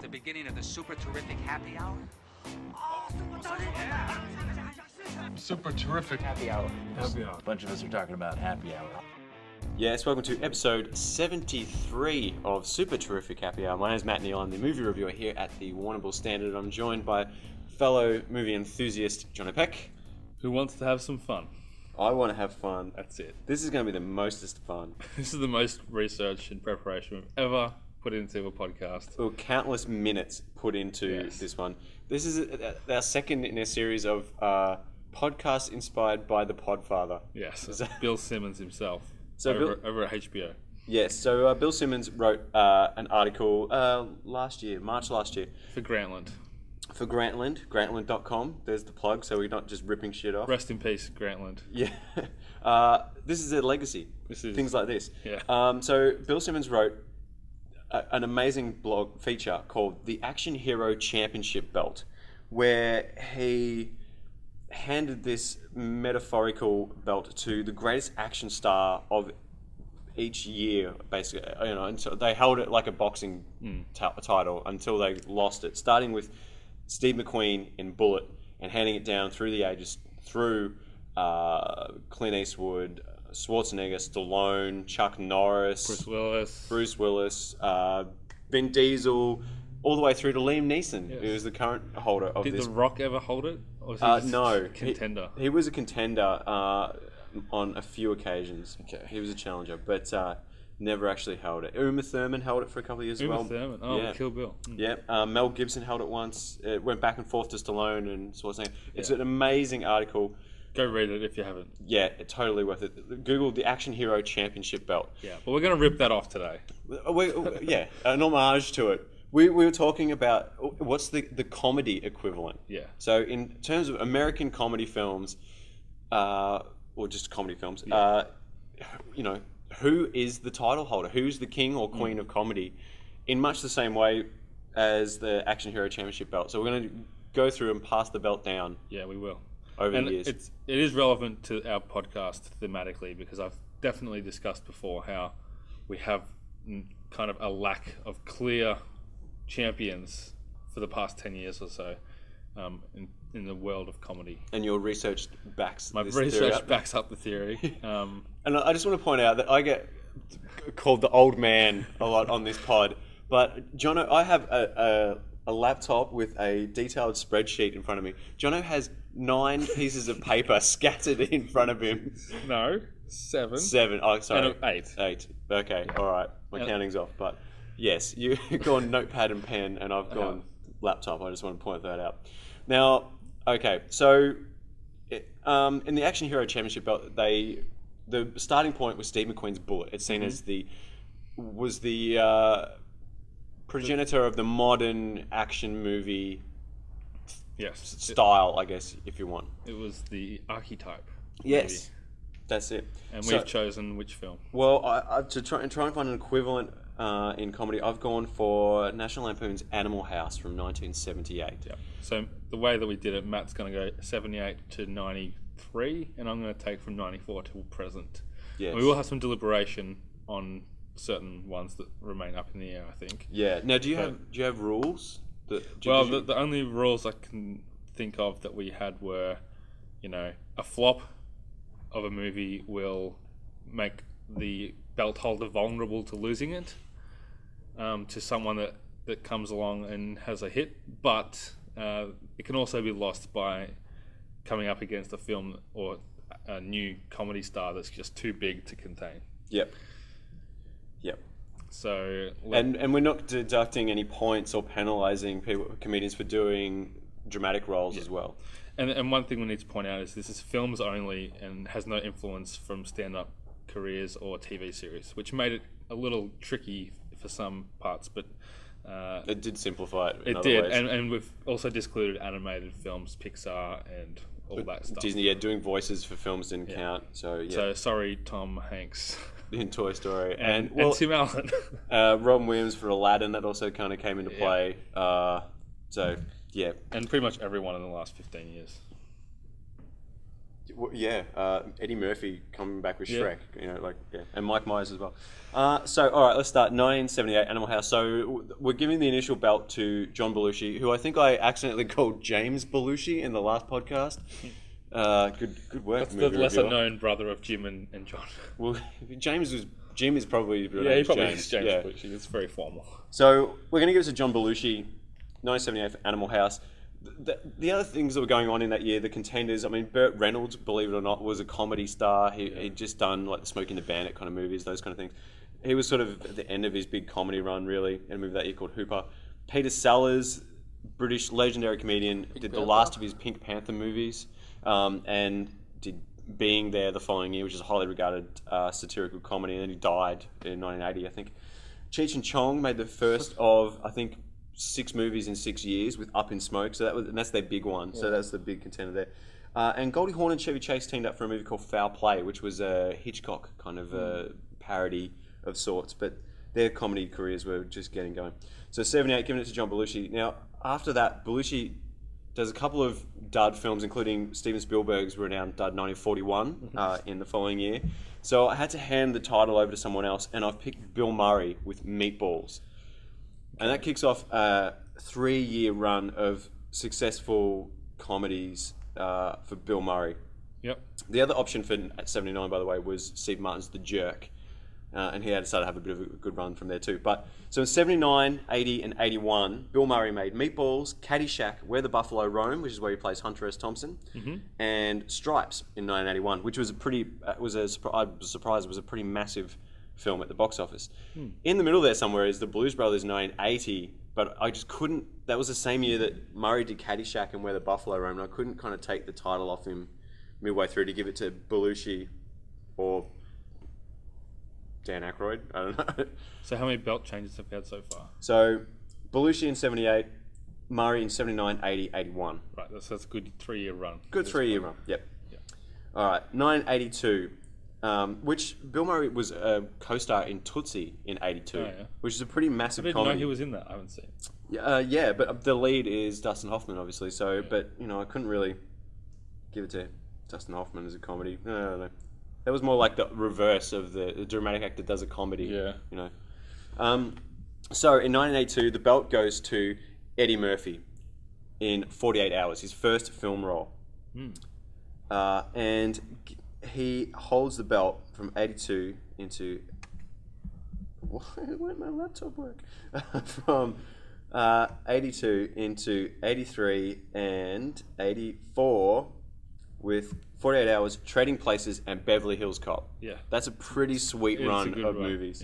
The beginning of the super terrific happy hour. Super terrific happy hour. Happy hour. A bunch of us are talking about happy hour. Yes, welcome to episode 73 of Super Terrific Happy Hour. My name is Matt Neal. I'm the movie reviewer here at the Warrnambool Standard. I'm joined by fellow movie enthusiast John O'Peck. Who wants to have some fun? I want to have fun. That's it. This is going to be the mostest fun. This is the most research and preparation we've ever put into a podcast. Well, countless minutes put into this one. This is our second in a series of podcasts inspired by the Podfather. Yes, Bill Simmons himself. So over at HBO. Yes, so Bill Simmons wrote an article March last year. For Grantland. For Grantland, grantland.com. There's the plug, so we're not just ripping shit off. Rest in peace, Grantland. Yeah. This is a legacy. Things like this. Yeah. So Bill Simmons wrote an amazing blog feature called The Action Hero Championship Belt, where he handed this metaphorical belt to the greatest action star of each year, basically. You know, and so they held it like a boxing title until they lost it, starting with Steve McQueen in Bullitt and handing it down through the ages through Clint Eastwood, Schwarzenegger, Stallone, Chuck Norris, Bruce Willis, Vin Diesel, all the way through to Liam Neeson, who is the current holder of this. Did The Rock ever hold it? Or was he just no, a contender? He was a contender on a few occasions. Okay. He was a challenger, but never actually held it. Uma Thurman held it for a couple of years as well. Uma Thurman? Oh, yeah. Kill Bill. Yeah, Mel Gibson held it once. It went back and forth to Stallone and Schwarzenegger. It's an amazing article. Go read it if you haven't. Yeah, it's totally worth it. Google the Action Hero Championship Belt. Yeah, but we're going to rip that off today. An homage to it. We were talking about what's the comedy equivalent. Yeah. So in terms of American comedy films, or just comedy films, who is the title holder? Who's the king or queen of comedy? In much the same way as the Action Hero Championship Belt. So we're going to go through and pass the belt down. Yeah, we will. Over the years. It is relevant to our podcast thematically because I've definitely discussed before how we have kind of a lack of clear champions for the past 10 years or so in the world of comedy. And your research backs My this research theory up. backs up the theory. And I just want to point out that I get called the old man a lot on this pod. But Jono, I have a laptop with a detailed spreadsheet in front of me. Jono has 9 pieces of paper scattered in front of him. No, 7. 7. Oh, sorry. And 8. 8. Okay, all right. My counting's off. But yes, you've gone notepad and pen, and I've gone laptop. I just want to point that out. Now, okay, so in the Action Hero Championship Belt, the starting point was Steve McQueen's Bullitt. It's seen as the progenitor of the modern action movie style, I guess, if you want. It was the archetype. Yes, that's it. And we've chosen which film? Well, to try and find an equivalent in comedy, I've gone for National Lampoon's Animal House from 1978. Yeah. So the way that we did it, Matt's going to go 78 to 93, and I'm going to take from 94 till present. Yes. We will have some deliberation on certain ones that remain up in the air, I think. Yeah. Now, do you have rules? The only rules I can think of that we had were, a flop of a movie will make the belt holder vulnerable to losing it to someone that comes along and has a hit, but it can also be lost by coming up against a film or a new comedy star that's just too big to contain. Yep. So and we're not deducting any points or penalising comedians for doing dramatic roles as well. And one thing we need to point out is this is films only and has no influence from stand-up careers or TV series, which made it a little tricky for some parts, but it did simplify it. It did, and we've also discluded animated films, Pixar, and all that stuff. Disney, doing voices for films didn't count. So sorry, Tom Hanks. In Toy Story. And Tim Allen. Robin Williams for Aladdin, that also kind of came into play. And pretty much everyone in the last 15 years. Eddie Murphy coming back with Yeah. Shrek, and Mike Myers as well. So, all right, let's start. 1978, Animal House. So, we're giving the initial belt to John Belushi, who I think I accidentally called James Belushi in the last podcast. Good work. That's the movie lesser reviewer. known brother of Jim and John. Well, Jim is probably his real Yeah, name he is probably James. is James Yeah. Belushi. It's very formal. So we're going to give it to John Belushi, 1978 for Animal House. The other things that were going on in that year, the contenders, I mean, Burt Reynolds, believe it or not, was a comedy star. He'd just done like the Smokey and the Bandit kind of movies, those kind of things. He was sort of at the end of his big comedy run, really, in a movie that year called Hooper. Peter Sellers, British legendary comedian, did the last of his Pink Panther movies, and did Being There the following year, which is a highly regarded satirical comedy, and then he died in 1980, I think. Cheech and Chong made the first of, I think, 6 movies in 6 years with Up in Smoke, and that's their big one. So that's the big contender there. And Goldie Hawn and Chevy Chase teamed up for a movie called Foul Play, which was a Hitchcock kind of parody of sorts, but their comedy careers were just getting going. So 78, giving it to John Belushi. Now, after that, Belushi does a couple of dud films, including Steven Spielberg's renowned dud 1941 in the following year. So I had to hand the title over to someone else, and I've picked Bill Murray with Meatballs. And that kicks off a 3-year run of successful comedies for Bill Murray. Yep. The other option for 79, by the way, was Steve Martin's The Jerk. And he had decided to have a bit of a good run from there too. But so in 79, 80, and 81, Bill Murray made Meatballs, Caddyshack, Where the Buffalo Roam, which is where he plays Hunter S. Thompson, and Stripes in 1981, which was I was surprised it was a pretty massive film at the box office. In the middle there somewhere is The Blues Brothers 1980, but I just couldn't. That was the same year that Murray did Caddyshack and Where the Buffalo Roam, and I couldn't kind of take the title off him midway through to give it to Belushi or Dan Aykroyd. I don't know. So how many belt changes have we had so far? So Belushi in 78, Murray in 79, 80, 81. Right, that's a good 3-year run. Good 3-year run. Yep. All right, 1982, which Bill Murray was a co-star in Tootsie in 82, which is a pretty massive I didn't comedy. know he was in that. I haven't seen it. Yeah, but the lead is Dustin Hoffman, obviously. So, but I couldn't really give it to Dustin Hoffman as a comedy. No. That was more like the reverse of the dramatic actor does a comedy. Yeah. So in 1982, the belt goes to Eddie Murphy in 48 Hours, his first film role. And he holds the belt from 82 into... Why won't my laptop work? From 82 into 83 and 84 with 48 Hours, Trading Places, and Beverly Hills Cop. Yeah. That's a pretty sweet It's a run good of run. movies.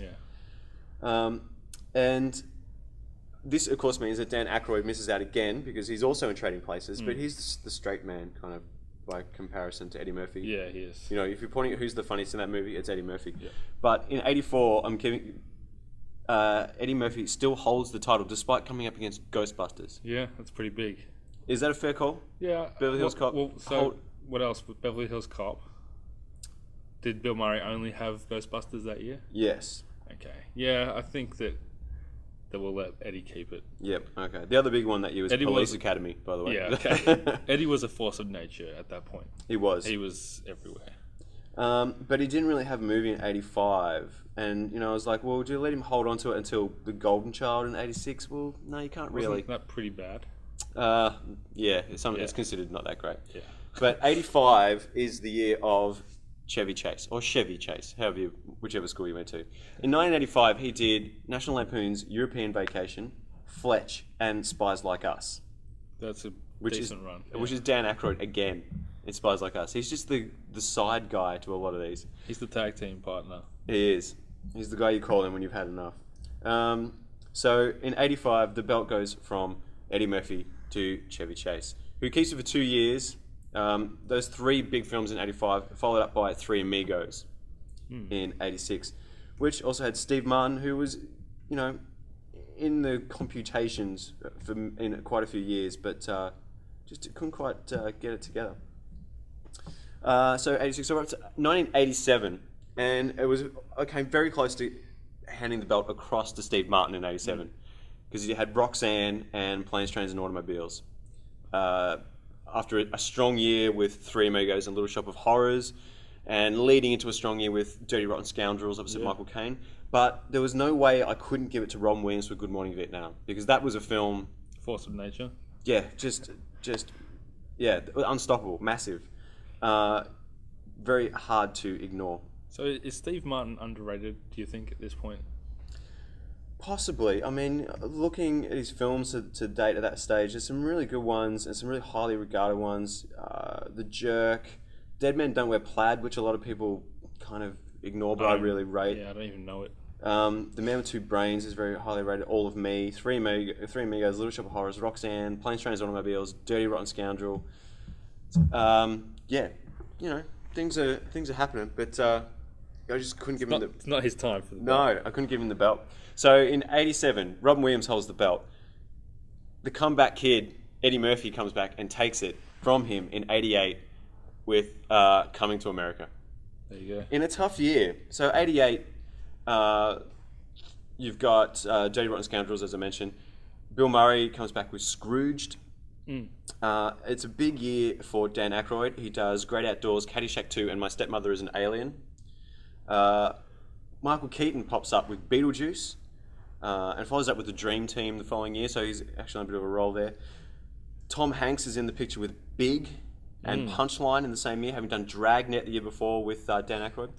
Yeah. And this, of course, means that Dan Aykroyd misses out again because he's also in Trading Places, but he's the straight man, kind of, by comparison to Eddie Murphy. Yeah, he is. If you're pointing at who's the funniest in that movie, it's Eddie Murphy. Yeah. But in 84, I'm giving... Eddie Murphy still holds the title despite coming up against Ghostbusters. Yeah, that's pretty big. Is that a fair call? Yeah. Beverly Hills Cop. What else with Beverly Hills Cop? Did Bill Murray only have Ghostbusters that year? Yes. Okay. Yeah, I think that we'll let Eddie keep it. Yep. Okay. The other big one that year was Police Academy, by the way. Yeah, okay. Eddie was a force of nature at that point. He was. He was everywhere. But he didn't really have a movie in 85. And, I was like, well, do you let him hold on to it until The Golden Child in 86? Well, no, you can't really. Wasn't that pretty bad? Yeah, it's considered not that great. Yeah. But 85 is the year of Chevy Chase, or Chevy Chase, whichever school you went to. In 1985, he did National Lampoon's European Vacation, Fletch, and Spies Like Us. That's a decent run. Which is Dan Aykroyd again in Spies Like Us. He's just the side guy to a lot of these. He's the tag team partner. He is. He's the guy you call in when you've had enough. So in 85, the belt goes from Eddie Murphy to Chevy Chase, who keeps it for 2 years. Those 3 big films in 85, followed up by 3 Amigos in 86, which also had Steve Martin, who was, in the computations in quite a few years, but just couldn't quite get it together. So 86, so we're up to 1987, and I came very close to handing the belt across to Steve Martin in 87, because you had Roxanne and Planes, Trains and Automobiles. after a strong year with Three Amigos and Little Shop of Horrors, and leading into a strong year with Dirty Rotten Scoundrels opposite Michael Caine. But there was no way I couldn't give it to Robin Williams for Good Morning Vietnam, because that was a film, Force of Nature. yeah, just unstoppable, massive, very hard to ignore. So is Steve Martin underrated, do you think, at this point? Possibly. I mean, looking at his films to date at that stage, there's some really good ones and some really highly regarded ones. The Jerk, Dead Men Don't Wear Plaid, which a lot of people kind of ignore, but I really rate. Yeah, I don't even know it. The Man with Two Brains is very highly rated. All of Me, Three Amigos, Little Shop of Horrors, Roxanne, Planes, Trains, Automobiles, Dirty Rotten Scoundrel. Yeah, you know, things are happening, but I just couldn't give him the. It's not his time for the belt. No, I couldn't give him the belt. So in '87, Robin Williams holds the belt. The comeback kid, Eddie Murphy, comes back and takes it from him in '88 with Coming to America. There you go. In a tough year. So '88, you've got Dirty Rotten Scoundrels, as I mentioned. Bill Murray comes back with Scrooged. It's a big year for Dan Aykroyd. He does Great Outdoors, Caddyshack 2, and My Stepmother is an Alien. Michael Keaton pops up with Beetlejuice, and follows up with the Dream Team the following year, so he's actually on a bit of a roll there. Tom Hanks is in the picture with Big and Punchline in the same year, having done Dragnet the year before with Dan Aykroyd.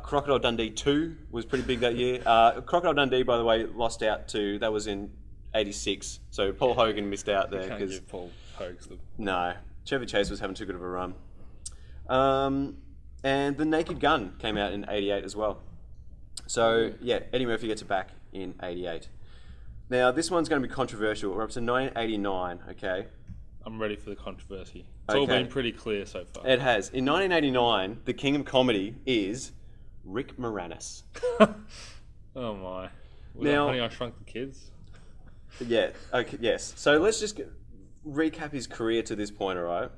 Crocodile Dundee 2 was pretty big that year. Crocodile Dundee, by the way, lost out to, that was in '86, so Paul Hogan missed out there. Can't give Paul Hogs the... No, Chevy Chase was having too good of a run. And The Naked Gun came out in '88 as well. So, yeah, Eddie Murphy gets it back in '88. Now, this one's going to be controversial. We're up to 1989, okay? I'm ready for the controversy. It's all Okay. been pretty clear so far. It has. In 1989, the king of comedy is Rick Moranis. Oh my. Was Now- that Honey, I Shrunk the Kids? Yeah, okay, yes. So let's just recap his career to this point, all right?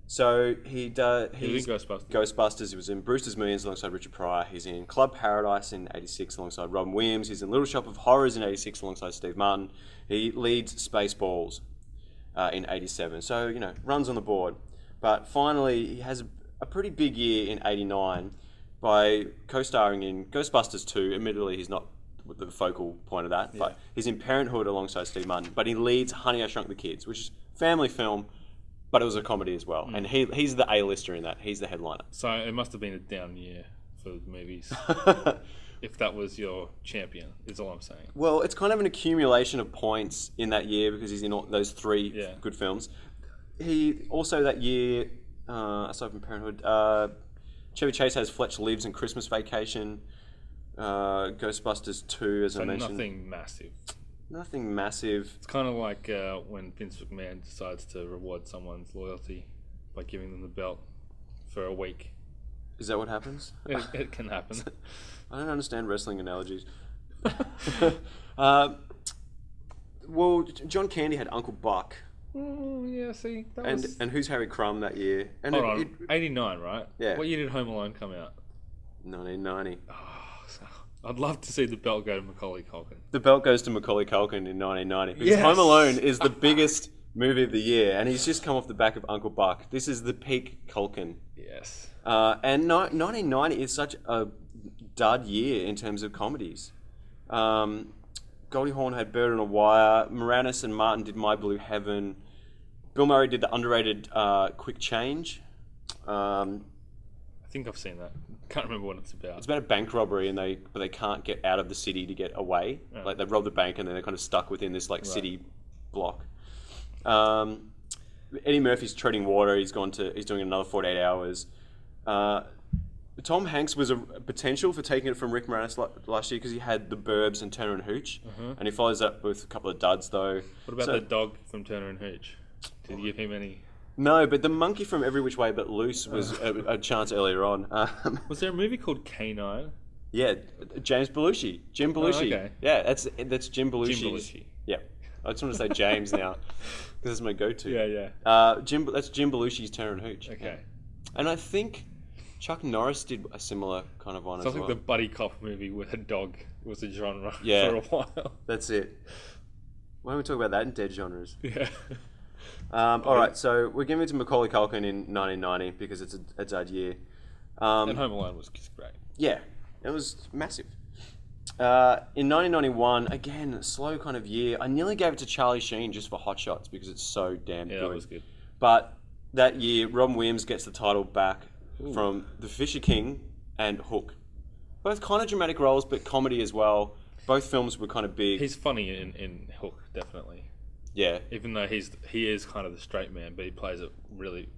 So he's in Ghostbusters. Ghostbusters. He was in Brewster's Millions alongside Richard Pryor. He's in Club Paradise in '86 alongside Robin Williams. He's in Little Shop of Horrors in '86 alongside Steve Martin. He leads Spaceballs in '87. So, you know, runs on the board. But finally, he has a pretty big year in '89 by co-starring in Ghostbusters 2. Admittedly, he's not the focal point of that, but he's in Parenthood alongside Steve Martin. But he leads Honey, I Shrunk the Kids, which is a family film, but it was a comedy as well. And he's the A-lister in that. He's the headliner. So it must have been a down year for the movies. If that was your champion, is all I'm saying. Well, it's kind of an accumulation of points in that year because he's in all those three good films. He also that year, aside from Parenthood, Chevy Chase has Fletch Lives and Christmas Vacation, Ghostbusters 2, as I mentioned. Nothing massive. Nothing massive. It's kind of like when Vince McMahon decides to reward someone's loyalty by giving them the belt for a week. Is that what happens? It can happen. I don't understand wrestling analogies. Well, John Candy had Uncle Buck. Yeah, see, that And was... and Who's Harry Crumb that year? And Hold on, 89, right? Yeah. What year did Home Alone come out? 1990. I'd love to see the belt go to Macaulay Culkin. The belt goes to Macaulay Culkin in 1990. Because Yes. Home Alone is the biggest movie of the year, and he's just come off the back of Uncle Buck. This is the peak Culkin. Yes. And 1990 is such a dud year in terms of comedies. Goldie Hawn had Bird on a Wire. Moranis and Martin did My Blue Heaven. Bill Murray did the underrated Quick Change. I think I've seen that. Can't remember what it's about. It's about a bank robbery, and they can't get out of the city to get away. Yeah. Like they robbed the bank, and then they're kind of stuck within this like city block. Eddie Murphy's treading water. He's doing another 48 hours. Tom Hanks was a potential for taking it from Rick Moranis last year because he had The Burbs and Turner and Hooch, and he follows up with a couple of duds though. What about the dog from Turner and Hooch? Did you give him any? No, but the monkey from Every Which Way But Loose was a chance earlier on. Was there a movie called Canine? Yeah, Jim Belushi. okay. Yeah, that's Jim Belushi. Jim Belushi. Yeah, I just want to say James now because that's my go-to. Yeah. That's Jim Belushi's Turner and Hooch. Okay. And I think Chuck Norris did a similar kind of one So I as think well. the buddy cop movie with a dog was a genre Yeah. for a while. That's it. Why don't we talk about that in dead genres? Yeah. All right, so we're giving it to Macaulay Culkin in 1990 because it's a dud year. And Home Alone was just great. Yeah, it was massive. In 1991, again, a slow kind of year. I nearly gave it to Charlie Sheen just for Hot Shots because it's so damn Yeah, good. that was good. But that year, Robin Williams gets the title back from The Fisher King and Hook. Both kind of dramatic roles, but comedy as well. Both films were kind of big. He's funny in Hook, definitely. Yeah, Even though he is kind of the straight man, but he plays it really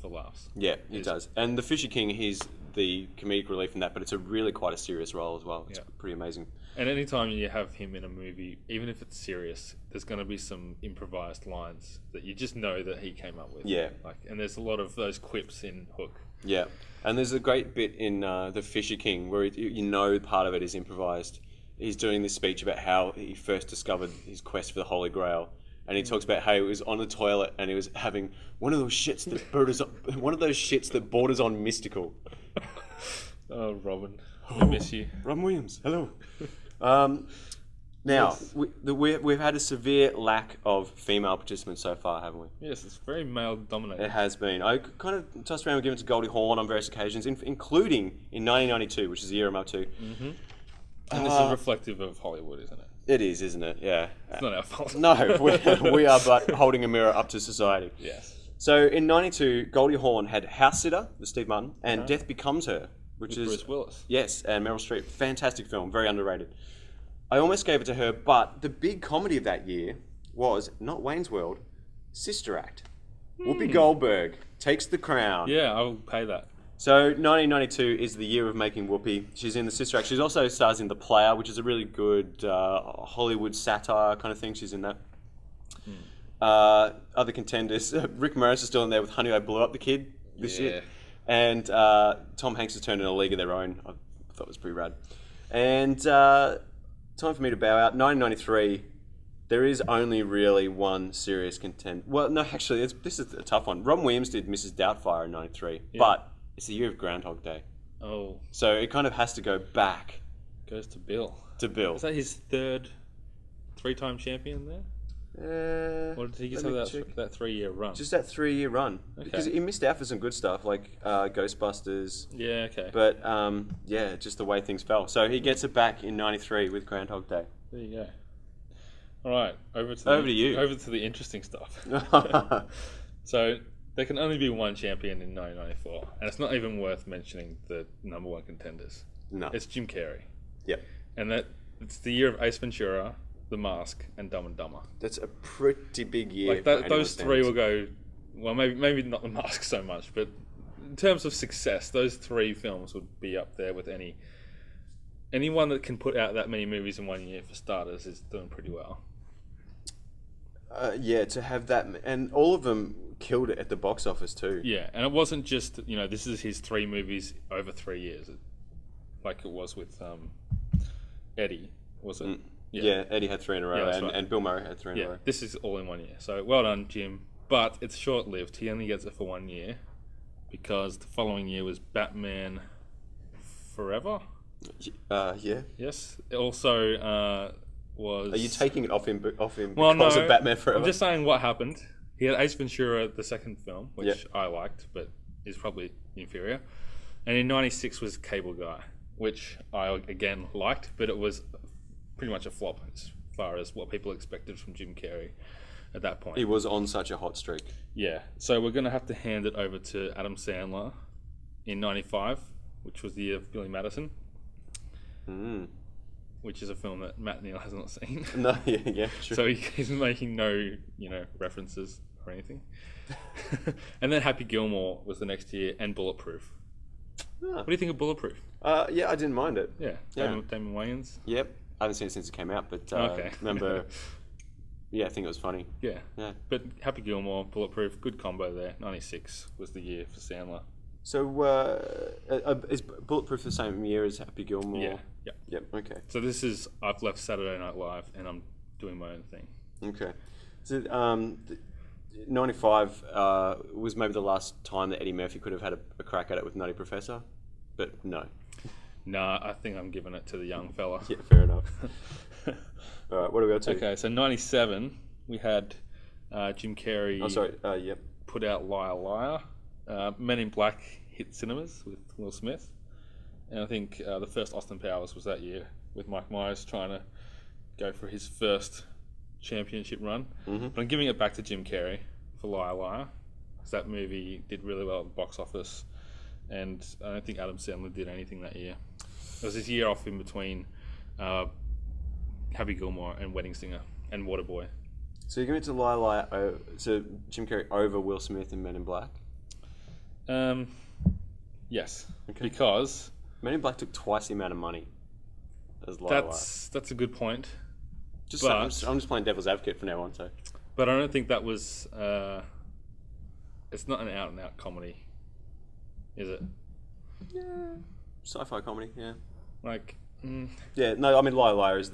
for laughs. yeah, he does. And The Fisher King, he's the comedic relief in that, but it's quite a serious role as well. It's pretty amazing. And anytime you have him in a movie, even if it's serious, there's going to be some improvised lines that you just know that he came up with. Yeah. And there's a lot of those quips in Hook. Yeah, and there's a great bit in The Fisher King where you know part of it is improvised. He's doing this speech about how he first discovered his quest for the Holy Grail, and he talks about how he was on the toilet and he was having one of those shits that borders on mystical. Oh, Robin, I miss you. Robin Williams, hello. Now we've had a severe lack of female participants so far, haven't we? Yes, it's very male dominated. It has been. I kind of tossed around with giving it to Goldie Hawn on various occasions, including in 1992, which is the year I'm up to. And this is reflective of Hollywood, isn't it? It is, isn't it? Yeah. It's not our fault. No, we are but holding a mirror up to society. Yes. So in 92, Goldie Hawn had House Sitter with Steve Martin and Death Becomes Her, which With is Bruce Willis. Yes, and Meryl Streep. Fantastic film, very underrated. I almost gave it to her, but the big comedy of that year was not Wayne's World, Sister Act. Whoopi Goldberg takes the crown. Yeah, I will pay that. So 1992 is the year of making Whoopi. She's in the Sister Act. She's also stars in The Player, which is a really good Hollywood satire kind of thing. She's in that. Other contenders, Rick Moranis is still in there with Honey, I Blew Up the Kid this year. And Tom Hanks has turned in A League of Their Own. I thought it was pretty rad. And time for me to bow out. 1993, there is only really one serious contender. Well, no, actually, this is a tough one. Robin Williams did Mrs. Doubtfire in 93, but it's the year of Groundhog Day. Oh, So it kind of has to go back goes to Bill. to Bill. Is that his third three-time champion there? Or did he just have that 3-year run? Just that 3-year run. Because he missed out for some good stuff, like Ghostbusters. Yeah, okay. But, yeah, just the way things fell. So he gets it back in 93 with Groundhog Day. There you go. All right, over to you. Over to the interesting stuff. So there can only be one champion in 1994, and it's not even worth mentioning the number one contenders. No. It's Jim Carrey, Yep. and it's the year of Ace Ventura, The Mask, and Dumb and Dumber. That's a pretty big year. Like for those anyone's three standards. will go. Well, maybe not The Mask so much, but in terms of success, those three films would be up there with anyone that can put out that many movies in 1 year. For starters, is doing pretty well. Yeah, to have that, and all of them killed it at the box office too. Yeah, and it wasn't just this is his 3 movies over 3 years, like it was with Eddie, was it? Yeah, Eddie had 3 in a row, that's and, right. and Bill Murray had 3 in a Yeah, row. this is all in 1 year. So well done, Jim. But it's short-lived. He only gets it for 1 year because the following year was Batman Forever. Yeah. Yes. It also was. Are you taking it off him Well, because no, of Batman Forever? I'm just saying what happened. He had Ace Ventura, the second film, which Yep. I liked, but is probably inferior. And in '96 was Cable Guy, which I again liked, but it was pretty much a flop as far as what people expected from Jim Carrey at that point. He was on such a hot streak. Yeah, so we're going to have to hand it over to Adam Sandler in '95, which was the year of Billy Madison, which is a film that Matt Neal has not seen. No, yeah, true. So he's making no, references or anything. And then Happy Gilmore was the next year, and Bulletproof. What do you think of Bulletproof? Yeah, I didn't mind it. Yeah, Damon Wayans. Yep. I haven't seen it since it came out, but Okay. remember, yeah, I think it was funny. Yeah. Yeah. But Happy Gilmore, Bulletproof, good combo there. '96 was the year for Sandler. So, is Bulletproof the same year as Happy Gilmore? Yeah. Yeah. Yep, okay. So this is I've left Saturday Night Live and I'm doing my own thing. Okay. So, 95 was maybe the last time that Eddie Murphy could have had a crack at it with Nutty Professor, but no. Nah, I think I'm giving it to the young fella. Yeah, fair enough. All right, what are we up to? Okay, so '97 we had Jim Carrey Oh, sorry. Yep. put out Liar Liar. Men in Black hit cinemas with Will Smith. And I think the first Austin Powers was that year with Mike Myers trying to go for his first championship run. Mm-hmm. But I'm giving it back to Jim Carrey for Liar Liar, because that movie did really well at the box office, and I don't think Adam Sandler did anything that year. It was his year off in between Happy Gilmore and Wedding Singer and Waterboy. So you're going to Liar, so Jim Carrey over Will Smith in Men in Black? Yes, Okay. because Men in Black took twice the amount of money as Liar. that's a good point. Just but- I'm just playing devil's advocate from now on. So But I don't think that was. It's not an out and out comedy, is it? yeah, sci-fi comedy. Yeah. Like, Yeah. No, I mean Liar is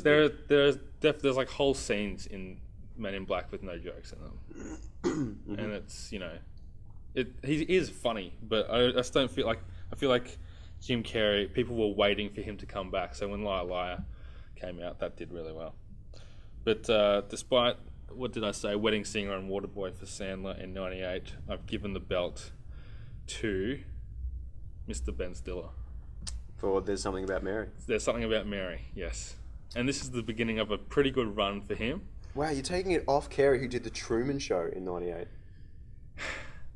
there's like whole scenes in Men in Black with no jokes in them, and it's he is funny, but I just don't feel like I feel like Jim Carrey. People were waiting for him to come back, so when Liar Liar came out, that did really well. But despite what did I say, Wedding Singer and Waterboy for Sandler in '98, I've given the belt to Mr. Ben Stiller. for There's Something About Mary. There's Something About Mary, yes. And this is the beginning of a pretty good run for him. Wow, you're taking it off Carey, who did the Truman Show in '98.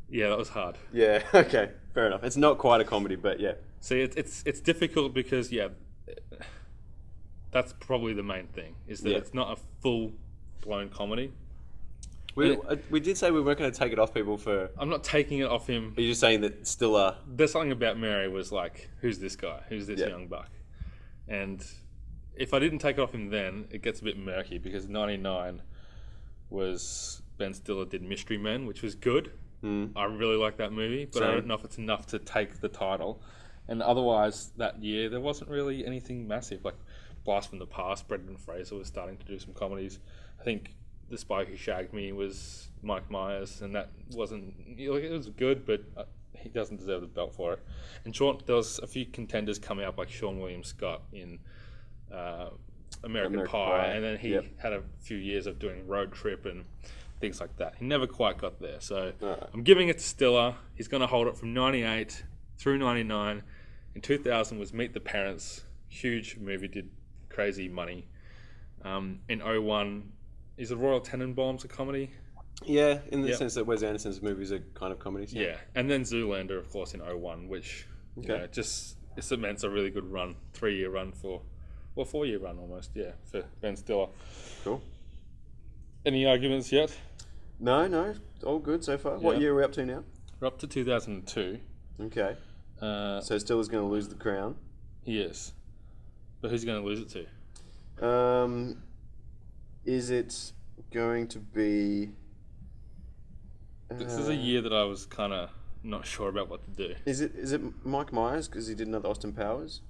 Yeah, that was hard. Yeah. Okay. Fair enough. It's not quite a comedy, but yeah. See, it's difficult because that's probably the main thing is that Yeah. it's not a full blown comedy. We did say we weren't going to take it off people for. I'm not taking it off him. Are you just saying that Stiller? There's Something About Mary was like, who's this guy? Who's this Yeah. young buck? And if I didn't take it off him then, it gets a bit murky because '99 was Ben Stiller did Mystery Men, which was good. I really like that movie, but I Same. don't know if it's enough to take the title. And otherwise, that year there wasn't really anything massive. Like Blast from the Past, Brendan Fraser was starting to do some comedies. I think The Spy Who Shagged Me was Mike Myers, and that wasn't. It was good, but he doesn't deserve the belt for it. And there was a few contenders coming up, like Sean William Scott in American Pie, and then he had a few years of doing Road Trip and things like that. He never quite got there, so I'm giving it to Stiller. He's going to hold it from '98 through '99. In 2000 was Meet the Parents, huge movie, did crazy money. In '01, is the Royal Tenenbaums a comedy? Yeah, in the Yep. sense that Wes Anderson's movies are kind of comedies. Yeah, and then Zoolander, of course, in '01, which Okay. just it cements a really good run, 3-year run for 4-year run almost, for Ben Stiller. Cool. Any arguments yet? No, all good so far. What Yeah. year are we up to now? We're up to 2002. Okay. So Stiller's going to lose the crown. He is. But who's he going to lose it to? Is it going to be? This is a year that I was kind of not sure about what to do. Is it Mike Myers because he did another Austin Powers?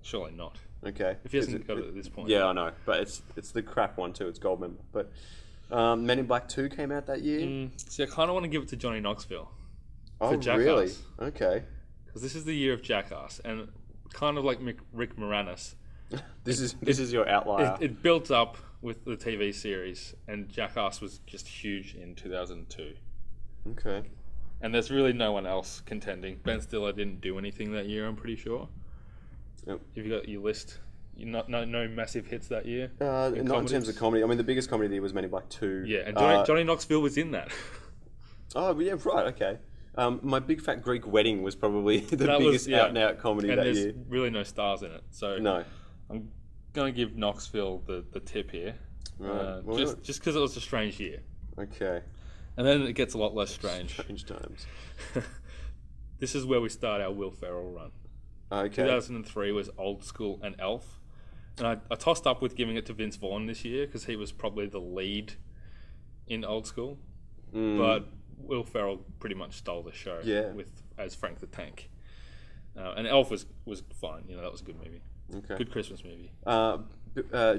Surely not. Okay. If he hasn't got it at this point. Yeah, I know, but it's the crap one too. It's Goldmember. But Men in Black 2 came out that year. See, I kind of want to give it to Johnny Knoxville. Oh, Jackass. really? Okay. Because this is the year of Jackass. And kind of like Rick Moranis. This is your outlier. It built up with the TV series, and Jackass was just huge in 2002. Okay. And there's really no one else contending. Ben Stiller didn't do anything that year, I'm pretty sure. Yep. Have you got your list? No massive hits that year? Not in terms comedies? of comedy. I mean, the biggest comedy of the year was Men in Black 2. Yeah, and Johnny Knoxville was in that. Oh, yeah, right, okay. My Big Fat Greek Wedding was probably the That was- biggest yeah. out-and-out comedy And that there's year. really no stars in it. So No. I'm going to give Knoxville the tip here. Right. Well, Just because it was a strange year. Okay. And then it gets a lot less strange. Strange times. This is where we start our Will Ferrell run. Okay. 2003 was Old School and Elf. And I tossed up with giving it to Vince Vaughn this year because he was probably the lead in Old School. But Will Ferrell pretty much stole the show as Frank the Tank. And Elf was fine. That was a good movie. Okay. Good Christmas movie.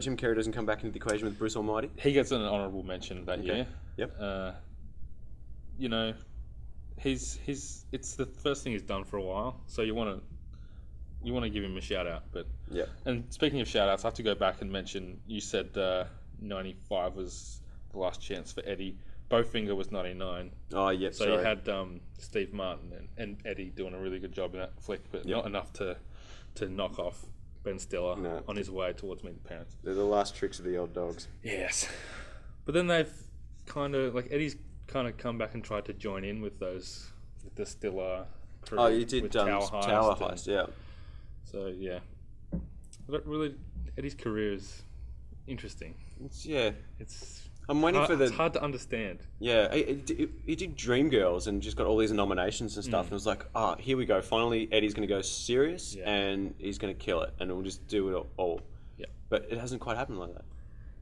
Jim Carrey doesn't come back into the equation with Bruce Almighty. He gets an honourable mention that year. Yep. It's the first thing he's done for a while, so you want to give him a shout out. But Yeah. and speaking of shout outs, I have to go back and mention you said 95 was The Last Chance for Eddie. Bowfinger was 99. Oh, yep. So sorry. you had Steve Martin and Eddie doing a really good job in that flick, but Yep. not enough to knock off Ben Stiller No. on his way towards Meet the Parents. They're the last tricks of the old dogs. Yes. But then they've kind of, like, Eddie's kind of come back and tried to join in with those, with the Stiller crew. Oh, you did with Tower and- Heist, yeah. So, yeah. But really, Eddie's career is interesting. Yeah. It's I'm waiting for the... It's hard to understand. Yeah, he did Dreamgirls and just got all these nominations and stuff. And it was like, here we go. Finally, Eddie's going to go serious Yeah. and he's going to kill it. And we'll just do it all. Yeah. But it hasn't quite happened like that.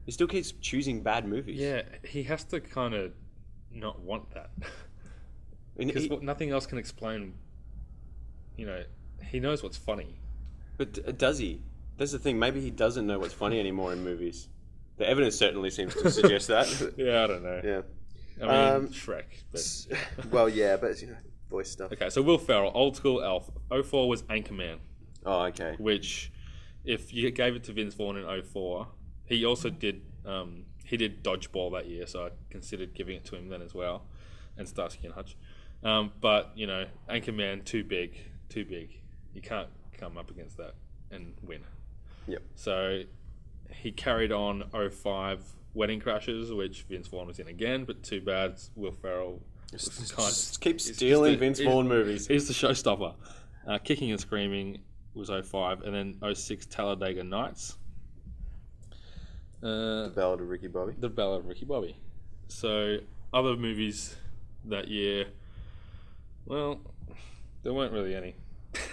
He still keeps choosing bad movies. Yeah, he has to kind of not want that. And Because nothing else can explain, he knows what's funny. but does he? That's the thing. Maybe he doesn't know what's funny anymore in movies. The evidence certainly seems to suggest that. Yeah, I don't know. Yeah. I mean, Shrek. But... Well, yeah, but voice stuff. Okay, so Will Ferrell, old school elf. 04 was Anchorman, Oh, okay. which, if you gave it to Vince Vaughn in 04, he also did, he did Dodgeball that year, so I considered giving it to him then as well, and Starsky and Hutch. But, Anchorman, too big. You can't come up against that and win. Yep. So he carried on 05 Wedding Crashers, which Vince Vaughn was in again, but too bad Will Ferrell Just keep stealing Vince Vaughn movies. He's the showstopper. Kicking and Screaming was 05, and then 06 Talladega Nights. The Ballad of Ricky Bobby. The Ballad of Ricky Bobby. So other movies that year, well, there weren't really any.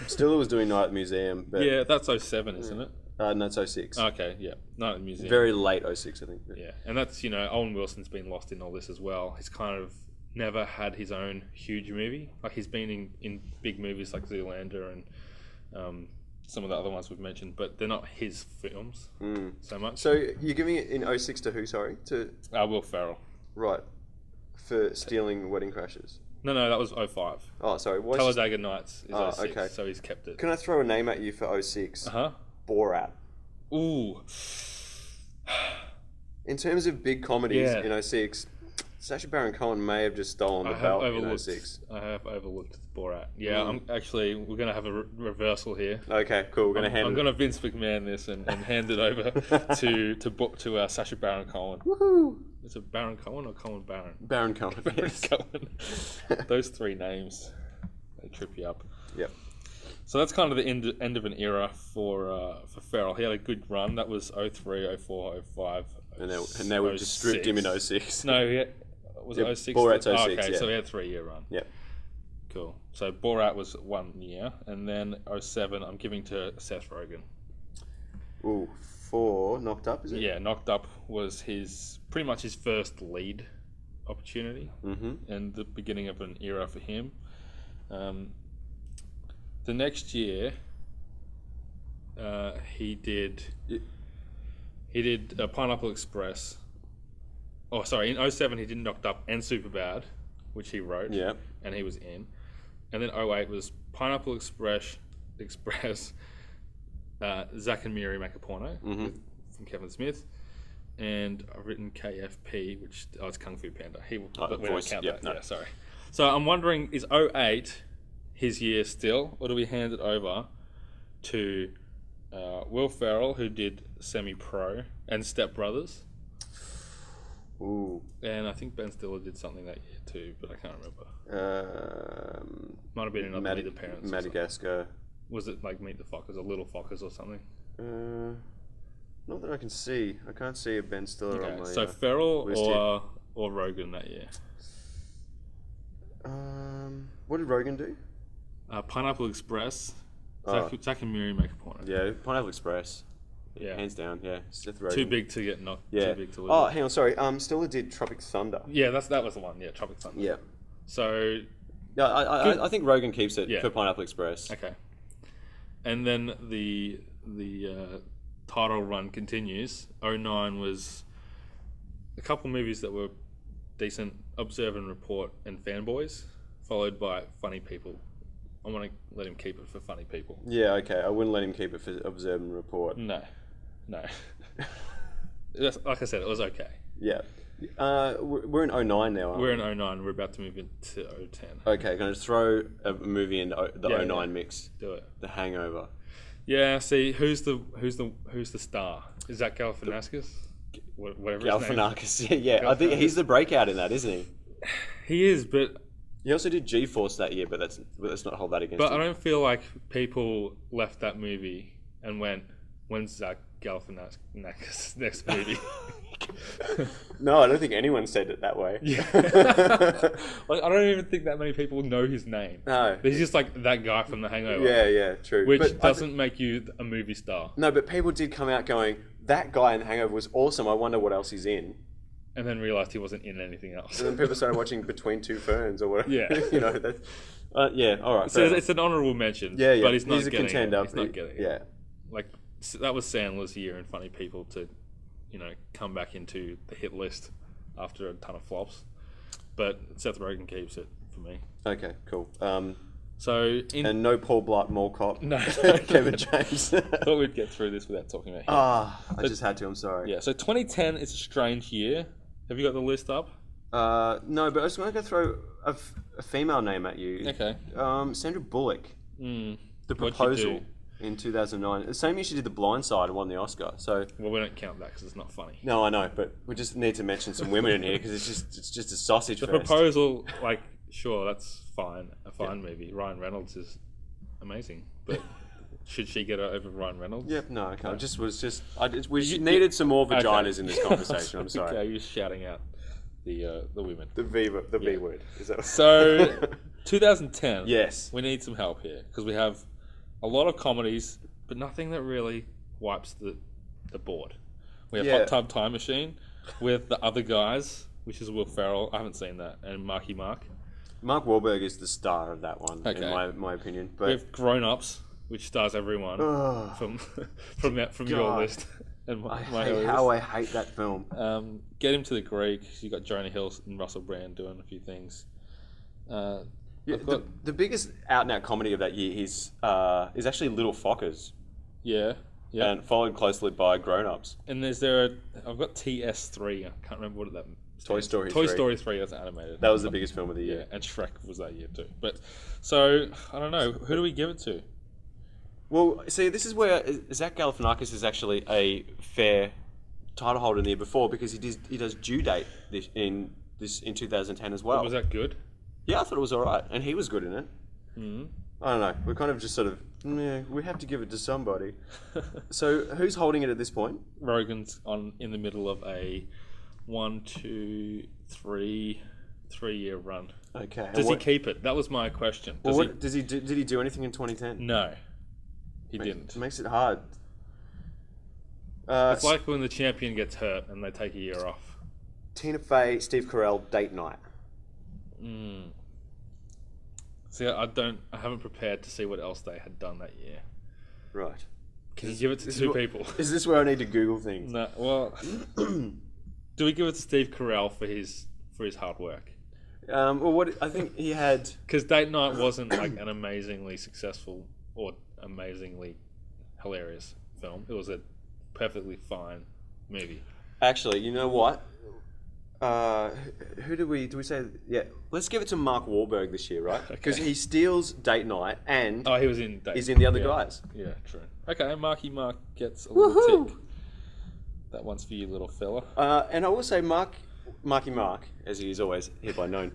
Stiller was doing Night at the Museum, but Yeah, that's 07, isn't it? no, it's 06. Okay, yeah, Night at the Museum. Very late 06, I think. Yeah, and that's, Owen Wilson's been lost in all this as well. He's kind of never had his own huge movie. Like, he's been in big movies like Zoolander and some of the other ones we've mentioned, but they're not his films so much. So you're giving it in 06 to who, sorry? To Will Ferrell. Right. For stealing Wedding Crashers. No, that was 05. Oh, sorry. What's Talladega Nights is Oh, 06, okay. so he's kept it. Can I throw a name at you for 06? Uh-huh. Borat. Ooh. In terms of big comedies Yeah. in 06, Sacha Baron Cohen may have just stolen the belt in 06. I have overlooked Borat. Yeah, we're going to have a reversal here. Okay, cool. We're going to hand I'm it. going to Vince McMahon this and hand it over to Sacha Baron Cohen. Woohoo! Is it Baron Cohen or Cohen Baron? Baron Cohen. Baron Yes. Cohen. Those three names, they trip you up. Yep. So that's kind of the end of an era for Ferrell. He had a good run. That was 03, 04, 05. And now we've just stripped him in 06. No, was it Yep, 06? Borat's 06, okay, yeah. so he had a 3-year run. Yep. Cool. So Borat was 1 year, and then 07 I'm giving to Seth Rogen. Ooh, 4 knocked up, is it? Yeah, Knocked Up was pretty much his first lead opportunity, and the beginning of an era for him. The next year, he did Pineapple Express. Oh, sorry, in 07 he did Knocked Up and Superbad, which he wrote, Yeah. and he was in. And then 08 was Pineapple Express, Zack and Miri Make a Porno from Kevin Smith, and I've written KFP, which it's Kung Fu Panda. But we don't voice, count yep, that. no. Yeah, sorry. So I'm wondering, is 08 his year still, or do we hand it over to Will Ferrell, who did Semi-Pro and Step Brothers? Ooh. And I think Ben Stiller did something that year too, but I can't remember. Might have been another Meet the Parents. or something. Madagascar. Was it like Meet the Fockers or Little Fockers or something? Not that I can see. I can't see a Ben Stiller on Okay, my. so Ferrell list or Rogen that year. What did Rogan do? Pineapple Express. Oh. Zack and Miri Make a Porno. Yeah, Pineapple Express. Yeah. Hands down. Yeah, Seth Rogen. Too big to get knocked. Yeah. Too big to lose. Oh, hang on. Sorry. Stiller did Tropic Thunder. Yeah, that was the one. Yeah, Tropic Thunder. Yeah. So Yeah, I think Rogan keeps it Yeah. for Pineapple Express. okay, and then the title run continues. 09 was a couple movies that were decent: Observe and Report and Fanboys, followed by Funny People. I want to let him keep it for Funny People. Yeah, okay. I wouldn't let him keep it for Observe and Report. No. Like I said, it was okay. Yeah. We're in 09 now, aren't We're we? in 09. We're about to move into 010. Okay, gonna just throw a movie in the Yeah, 09 yeah. mix. Do it. The Hangover. Yeah. See, who's the star? Is that Galifianakis? Whatever his name is. Galifianakis. Yeah, I think he's the breakout in that, isn't he? He is, but He also did G-Force that year, but let's not hold that against I him. don't feel like people left that movie and went, "When's Zach Galifianakis' next movie?" No, I don't think anyone said it that way. Yeah. Like, I don't even think that many people know his name. No. He's just like that guy from The Hangover. Yeah, true. Which But doesn't make you a movie star. No, but people did come out going, that guy in The Hangover was awesome. I wonder what else he's in. And then realised he wasn't in anything else. And then people started watching Between Two Ferns or whatever. Yeah. You know, that's... yeah, all right. So fair enough. it's an honourable mention. Yeah, But he's not a getting contender. it. He's not getting it. Yeah. Like, that was Sandler's year and funny people to, come back into the hit list after a ton of flops. But Seth Rogen keeps it for me. Okay, cool. So, And no Paul Blart Mall Cop. No. Kevin James. I thought we'd get through this without talking about him. I just had to, I'm sorry. Yeah, so 2010 is a strange year. Have you got the list up? No, but I was going to go throw a female name at you. Okay. Sandra Bullock. Mm. The What'd she Proposal do? in 2009. The same year she did The Blind Side and won the Oscar. So Well, we don't count that because it's not funny. no, I know, but we just need to mention some women in here because it's just a sausage The fest. Proposal, like, sure, that's fine. A fine movie. Ryan Reynolds is amazing. But should she get over Ryan Reynolds? Yep, no, okay. We needed some more vaginas in this conversation. I'm sorry. Okay, you're shouting out the women. The V word. Is that So, 2010. Yes. We need some help here because we have a lot of comedies, but nothing that really wipes the board. We have Yeah. Hot Tub Time Machine with the other guys, which is Will Ferrell. I haven't seen that, and Marky Mark. Mark Wahlberg is the star of that one, Okay. in my opinion. We But have Grown Ups, which stars everyone Ugh. from your God. list and my I hate list. how I hate that film. Get Him to the Greek. You got Jonah Hill and Russell Brand doing a few things. Yeah, I've got- the biggest out and out comedy of that year is actually Little Fockers, yeah. and followed closely by Grown Ups. And I've got TS3. I can't remember what that. Toy Story Toy 3. Story 3. That's animated. That was the biggest film of the Yeah, year. and Shrek was that year too. But so I don't know. Who do we give it to? Well, see, this is where Zach Galifianakis is actually a fair title holder in the year before because he does Due Date in 2010 as well. Was that good? Yeah, I thought it was all right, and he was good in it. Mm-hmm. I don't know. We're kind of just sort of we have to give it to somebody. So who's holding it at this point? Rogan's in the middle of a 3-year run. Okay. Does he keep it? That was my question. Did he do anything in 2010? No, he didn't. It makes it hard. It's like when the champion gets hurt and they take a year off. Tina Fey, Steve Carell, Date Night. See, I haven't prepared to see what else they had done that year. Right. Can you give it to two people? Is this where I need to Google things? No. Well, do we give it to Steve Carell for his hard work? Well, what I think he had. Because Date Night wasn't like an amazingly successful or amazingly hilarious film. It was a perfectly fine movie. Actually, you know what? Who do we say? Yeah, let's give it to Mark Wahlberg this year, right? Because he steals Date Night and Oh, he was in Date. he's in the other yeah. guys. Yeah, true. Okay, Marky Mark gets a little tick. That one's for you, little fella. And I will say Marky Mark, as he is always hereby known,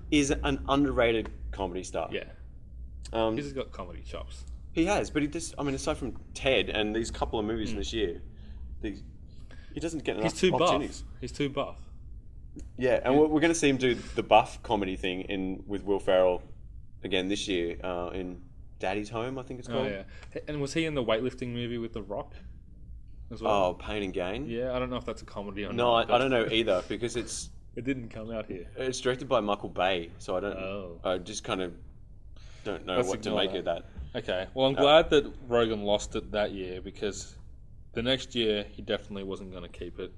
is an underrated comedy star. Yeah, he's just got comedy chops. He has, but aside from Ted and these couple of movies in this year, he doesn't get enough He's too buff. opportunities. He's too buff. Yeah, and we're going to see him do the buff comedy thing with Will Ferrell again this year in Daddy's Home, I think it's called. Oh yeah, and was he in the weightlifting movie with The Rock as well? Oh, Pain and Gain. Yeah, I don't know if that's a comedy or No, not. I don't know either because it's It didn't come out here. directed by Michael Bay, so I don't. Oh. I just kind of don't know Let's what to ignore make of that. Okay, well, I'm glad that Rogan lost it that year because the next year he definitely wasn't going to keep it.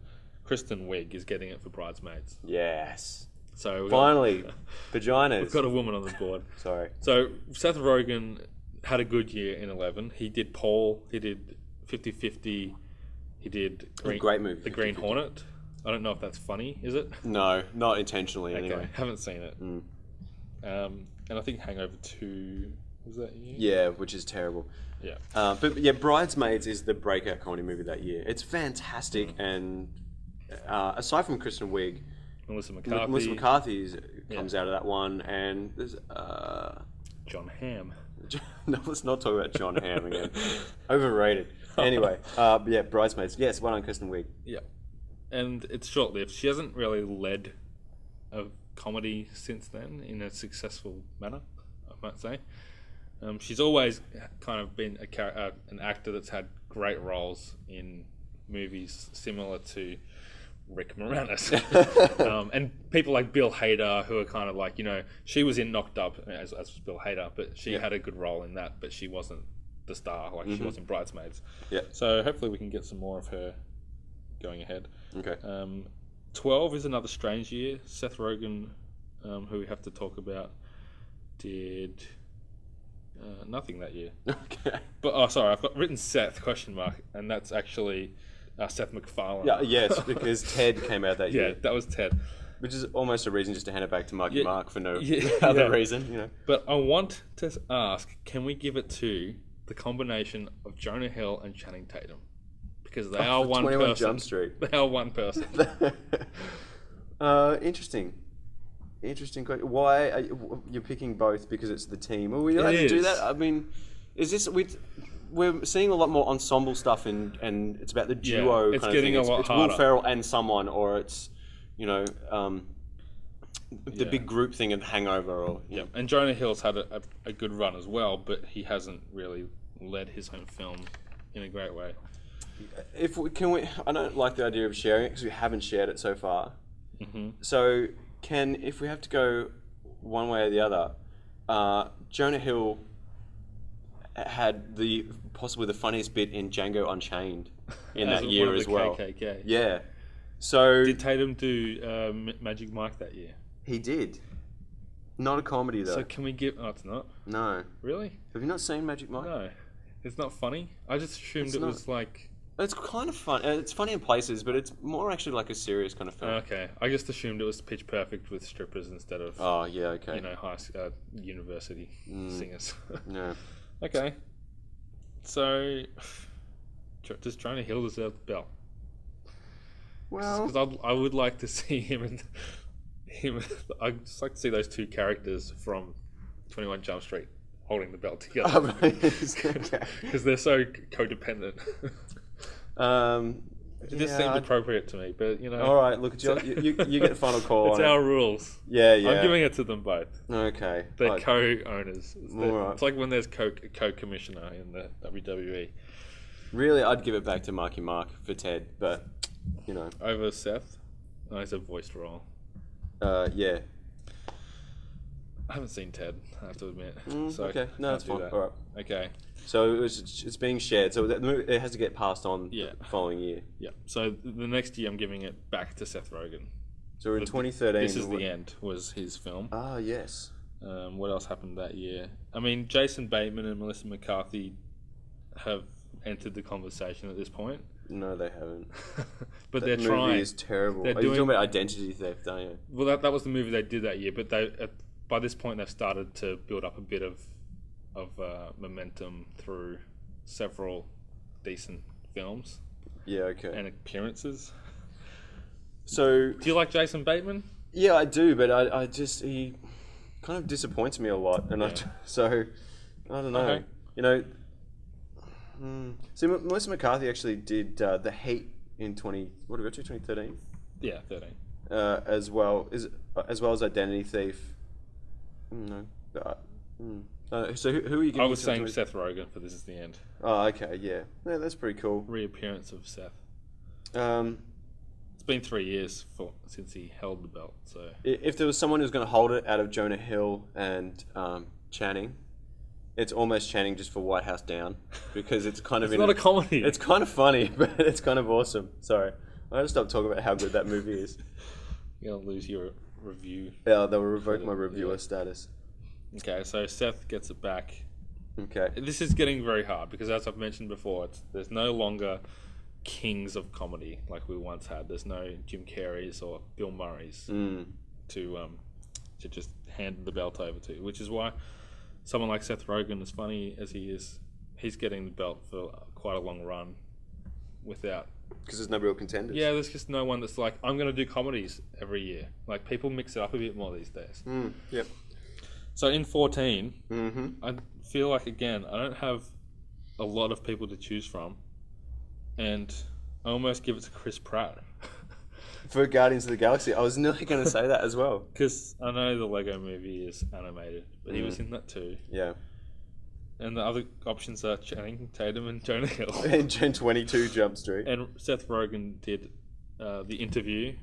Kristen Wiig is getting it for Bridesmaids. Yes. So Finally, vaginas. we've got a woman on the board. Sorry. So Seth Rogen had a good year in 11. He did Paul. He did 50-50. He did Great movie, The Green 50-50. Hornet. I don't know if that's funny. Is it? No, not intentionally Okay, anyway. haven't seen it. Mm. And I think Hangover 2 was that year. Yeah, which is terrible. Yeah. But yeah, Bridesmaids is the breakout comedy movie that year. It's fantastic, and aside from Kristen Wiig, Melissa McCarthy. Melissa McCarthy comes out of that one, and there's John Hamm. no, let's not talk about John Hamm again. Overrated. Anyway, yeah, Bridesmaids. Yes, one on Kristen Wiig. Yeah. And it's short-lived. She hasn't really led a comedy since then in a successful manner, I might say. She's always kind of been an actor that's had great roles in movies similar to Rick Moranis. And people like Bill Hader, who are kind of like, she was in Knocked Up as was Bill Hader, but she had a good role in that, but she wasn't the star, like she was in Bridesmaids. Yeah. So hopefully we can get some more of her going ahead. Okay. 12 is another strange year. Seth Rogen, who we have to talk about, did nothing that year. Okay. But sorry, I've got written Seth ? And that's actually Seth MacFarlane. Yeah. Yes, because Ted came out that Yeah, year, that was Ted. which is almost a reason just to hand it back to Marky Yeah, Mark for no yeah, other yeah. reason. But I want to ask, can we give it to the combination of Jonah Hill and Channing Tatum? Because they are one 21 person. Jump Street. They are one person. Interesting. Interesting question. Why are you're picking both? Because it's the team. Are we allowed to It do is. that? I mean, is this we're seeing a lot more ensemble stuff and it's about the duo. it's kind getting of a thing. lot it's harder. Will Ferrell and someone, or it's the Yeah. big group thing of Hangover, or Yeah, and Jonah Hill's had a good run as well, but he hasn't really led his own film in a great way. If we can, I don't like the idea of sharing it because we haven't shared it so far. Mm-hmm. So if we have to go one way or the other, Jonah Hill had possibly the funniest bit in Django Unchained in As that one year of the as well. KKK. Yeah. So Did Tatum do Magic Mike that year? he did. Not a comedy though. So can we give? Oh, it's not. No. Really? Have you not seen Magic Mike? No. It's not funny. I just assumed It's it not. was like. It's kind of fun. It's funny in places, but it's more actually like a serious kind of film. Okay, I just assumed it was Pitch Perfect with strippers instead of Oh yeah. Okay. university singers. No. Okay. So, does Jonah Hill deserve the belt? Well. Because I would like to see him. I'd just like to see those two characters from 21 Jump Street holding the belt together Okay. because they're so codependent. It just seemed appropriate to me, but All right, look, you get the final call. it's on our it. rules. Yeah, yeah. I'm giving it to them both. Okay. They're Right. co-owners. All right. It's like when there's co-commissioner in the WWE Really, I'd give it back to Marky Mark for Ted, but over Seth. Oh, it's a voiced role. yeah. I haven't seen Ted, I have to admit. So Okay, no, I that's can't fine. do All right. that. Okay. So it's being shared, so it has to get passed on Yeah. the following year. Yeah. So the next year, I'm giving it back to Seth Rogen. So we're in 2013. This Is the End was his film. Ah, yes. What else happened that year? I mean, Jason Bateman and Melissa McCarthy have entered the conversation at this point, No, they haven't. but That they're movie trying. is terrible. They're Are you doing- talking about identity theft, aren't you? Well, that was the movie they did that year, but by this point they've started to build up a bit of momentum through several decent films Yeah, okay. and appearances. So, Do you like Jason Bateman? yeah, I do, but I just, he kind of disappoints me a lot. And Yeah. so, I don't know. Okay. So Melissa McCarthy actually did The Heat in 2013? Yeah, 13. As well as Identity Thief. No. So who are you giving I was to- saying Seth Rogen for This Is the End. Oh, okay, yeah. Yeah, that's pretty cool. Reappearance of Seth. Um, It's been 3 years since he held the belt, so if there was someone who's going to hold it out of Jonah Hill and Channing, it's almost Channing just for White House Down, because it's kind of it's not a comedy. It's kind of funny, but it's kind of awesome. Sorry, I gotta stop talking about how good that movie is. You're gonna lose your review. Yeah, they will revoke my Yeah. reviewer status. Okay, so Seth gets it back. Okay. This is getting very hard because, as I've mentioned before, there's no longer kings of comedy like we once had. There's no Jim Carreys or Bill Murrays to just hand the belt over to, which is why someone like Seth Rogen, as funny as he is, he's getting the belt for quite a long run without. Because there's no real contenders. Yeah, there's just no one that's like, I'm going to do comedies every year. Like, people mix it up a bit more these days. Yep. So in 14, I feel like, again, I don't have a lot of people to choose from. And I almost give it to Chris Pratt. For Guardians of the Galaxy, I was nearly going to say that as well. Because I know the Lego movie is animated, but he was in that too. Yeah. And the other options are Channing Tatum and Jonah Hill. And Gen 22 Jump Street. And Seth Rogen did The Interview.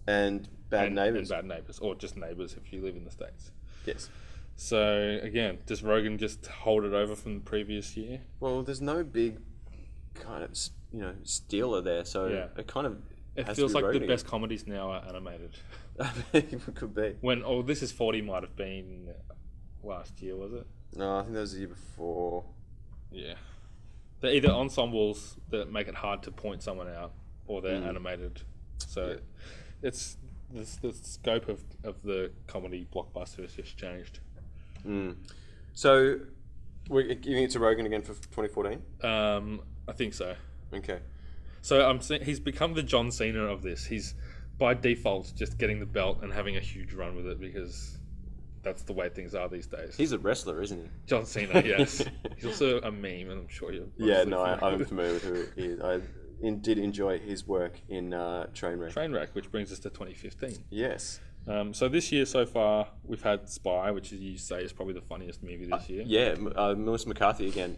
And Bad Neighbours. And Bad Neighbours, or just Neighbours if you live in the States. Yes. So, again, does Rogen just hold it over from the previous year? Well, there's no big kind of, stealer there, so it kind of It has feels to be like the Rogen best comedies now are animated. It could be. When, This Is 40 might have been last year, was it? No, I think that was the year before. Yeah. They're either ensembles that make it hard to point someone out, or they're animated. So it's the scope of the comedy blockbuster has just changed. So, we're giving it to Rogen again for 2014? I think so. Okay. So I'm saying he's become the John Cena of this. He's by default just getting the belt and having a huge run with it because that's the way things are these days. He's a wrestler, isn't he? John Cena, yes. He's also a meme, and I'm sure you're. I'm familiar with who he is. I did enjoy his work in Trainwreck. Trainwreck, which brings us to 2015. Yes. So this year so far, we've had Spy, which you say is probably the funniest movie this year. Yeah, Melissa McCarthy again.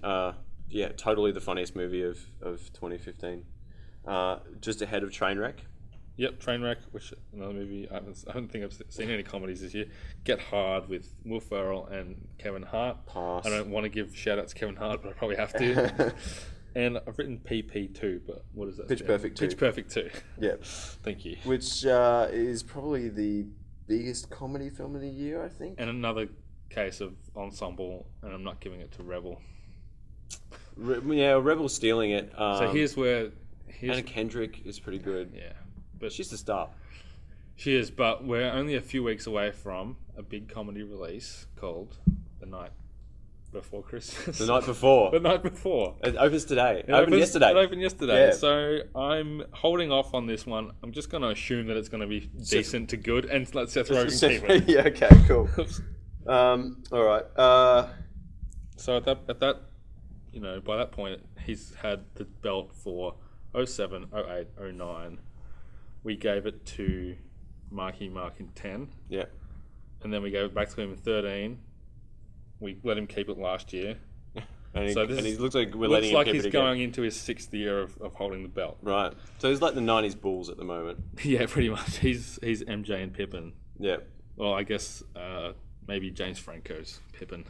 Totally the funniest movie of 2015. Just ahead of Trainwreck. Yep, Trainwreck, which another movie. I don't think I've seen any comedies this year. Get Hard with Will Ferrell and Kevin Hart. Pass. I don't want to give shout outs to Kevin Hart, but I probably have to. And I've written PP2, but what is that? Pitch Perfect 2. Pitch Perfect 2. Yeah. Thank you. Which is probably the biggest comedy film of the year, I think. And another case of ensemble, and I'm not giving it to Rebel. Rebel's stealing it. So here's Anna Kendrick is pretty good. Yeah. But She's the star. She is, but we're only a few weeks away from a big comedy release called The Night Before Christmas. The Night Before. The Night Before. It opens today. It opened yesterday. It opened yesterday. Yeah. So I'm holding off on this one. I'm just going to assume that it's going to be decent to good and let Seth Rogen keep it. Yeah, okay, cool. All right. So at that, by that point, he's had the belt for 07, 08, 09. We gave it to Marky Mark in 10. Yeah. And then we gave it back to him in 13. We let him keep it last year. And he looks like we're looks letting him like keep he's it again. going into his 6th year of holding the belt. Right. So he's like the 90s Bulls at the moment. Yeah, pretty much. He's MJ and Pippen. Yeah. Well, I guess maybe James Franco's Pippen.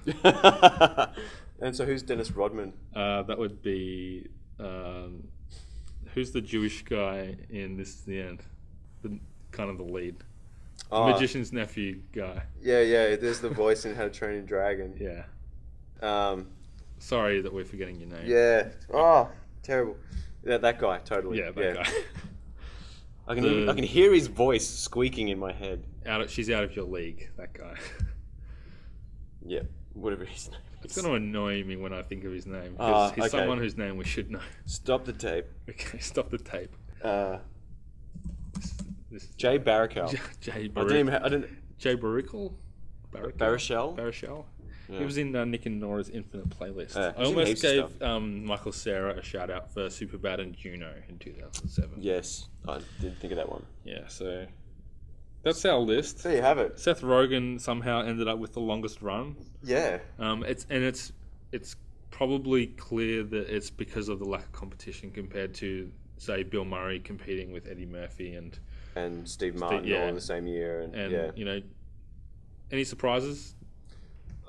And so who's Dennis Rodman? That would be... who's the Jewish guy in This Is the End? Kind of the lead. The magician's nephew guy. Yeah. There's the voice in How to Train Your Dragon. Yeah. Sorry that we're forgetting your name. Yeah. Oh, terrible. Yeah, that guy, totally. Yeah, that guy. I can hear his voice squeaking in my head. She's out of your league, that guy. Yeah, whatever his name is. It's going to annoy me when I think of his name. Because he's someone whose name we should know. Stop the tape. Okay, stop the tape. Jay Baruchel. Jay Baruchel. Jay Baruchel? Baruchel? Baruchel. Yeah. He was in Nick and Nora's Infinite Playlist. I he's in almost heaps of gave Michael Cera a shout out for Superbad and Juno in 2007. Yes, I did think of that one. Yeah, so that's our list. There you have it. Seth Rogen somehow ended up with the longest run. Yeah. It's probably clear that it's because of the lack of competition compared to, say, Bill Murray competing with Eddie Murphy and Steve Martin all in the same year. And any surprises?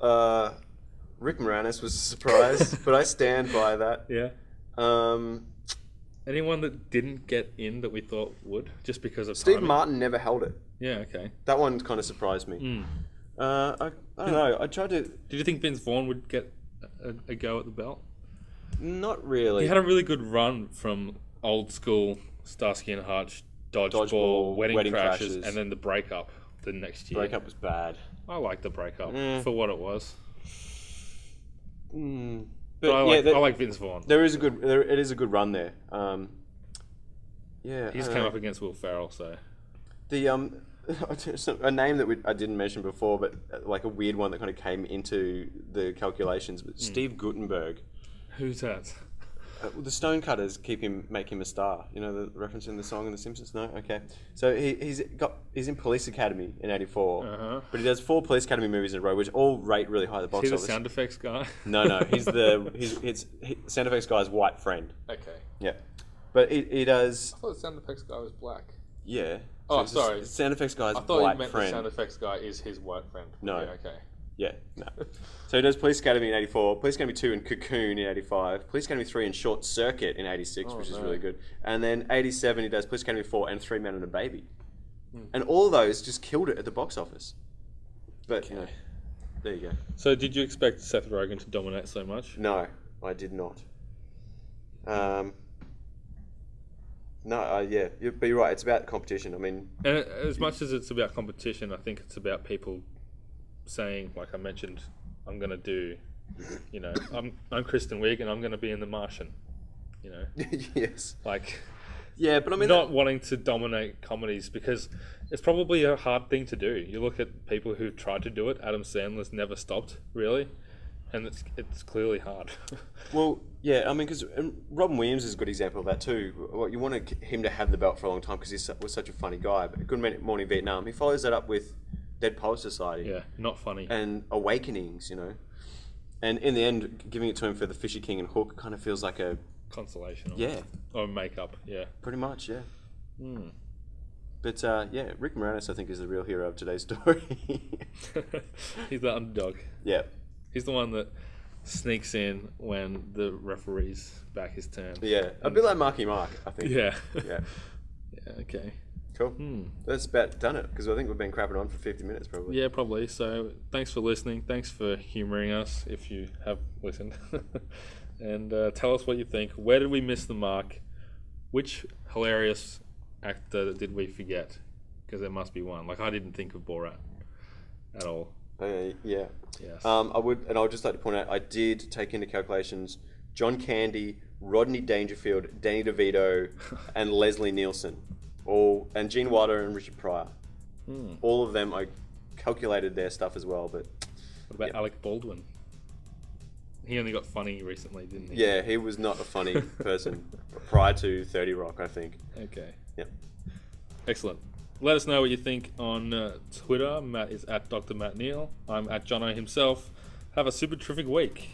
Rick Moranis was a surprise, but I stand by that. Yeah. Anyone that didn't get in that we thought would, just because of Steve timing? Martin never held it. Yeah, okay. That one kind of surprised me. I don't know. I tried to... Did you think Vince Vaughn would get a go at the belt? Not really. He had a really good run from old school Starsky and Hutch, Dodgeball, Dodgeball, wedding, Wedding crashes, Crashes. and then the breakup the next year. Breakup was bad. I like the breakup Mm. for what it was. But, But I yeah, like, I like Vince Vaughn. it is a good run there. Yeah, He's I came know. up against Will Ferrell, so The a name that I didn't mention before, but like a weird one that kind of came into the calculations. But Steve Guttenberg, who's that? The Stonecutters make him a star. You know the reference in the song in The Simpsons. No, okay. So he's in Police Academy in '84, Uh-huh. but he does 4 Police Academy movies in a row, which all rate really high at the box Is he the office. sound effects guy? No, he's sound effects guy's white friend. Okay. Yeah, but he does. I thought the sound effects guy was black. Yeah. Oh, it's just- sorry. Sound effects guy's I thought white you meant friend. the sound effects guy is his white friend. No. Yeah, okay. Yeah, no. So he does Police Academy in '84, Police Academy 2 in Cocoon in '85, Police Academy 3 in Short Circuit in '86, which is no. really good. And then '87 he does Police Academy 4 and 3 Men and a Baby. And all of those just killed it at the box office. But, you know, there you go. So did you expect Seth Rogen to dominate so much? No, I did not. Yeah, but you're right, it's about competition. I mean, And as much as it's about competition, I think it's about people saying, like I mentioned, I'm going to do, you know, I'm Kristen Wiig and I'm going to be in The Martian, you know, yes. like Yeah, but I mean... not wanting to dominate comedies because it's probably a hard thing to do. You look at people who tried to do it. Adam Sandler's never stopped, really, and it's clearly hard. Well, yeah, I mean, because Robin Williams is a good example of that too. Well, you wanted him to have the belt for a long time because he was such a funny guy. But Good Morning Vietnam, he follows that up with Dead Poets Society Yeah, not funny. and Awakenings, you know. And in the end, giving it to him for The Fisher King and Hook kind of feels like a... Consolation. Yeah, Or makeup, yeah. pretty much, yeah. Hmm. But yeah, Rick Moranis, I think, is the real hero of today's story. He's the underdog. Yeah. He's the one that sneaks in when the referee's back his turn. Yeah, a bit like Marky Mark, I think. Yeah. Yeah. Yeah, okay. Cool. That's about done it, because I think we've been crapping on for 50 minutes, probably. Yeah, probably. So thanks for listening. Thanks for humouring us, if you have listened. And tell us what you think. Where did we miss the mark? Which hilarious actor did we forget? Because there must be one. Like, I didn't think of Borat at all. Yeah. Yes. I would, and I would just like to point out, I did take into calculations John Candy, Rodney Dangerfield, Danny DeVito, and Leslie Nielsen, and Gene Wilder and Richard Pryor. All of them, I calculated their stuff as well, but What about Alec Baldwin? He only got funny recently, didn't he? yeah, he was not a funny person prior to 30 Rock, I think. Okay. Yep. Excellent. Let us know what you think on Twitter. Matt is at Dr. Matt Neal. I'm at Jono himself. Have a super terrific week.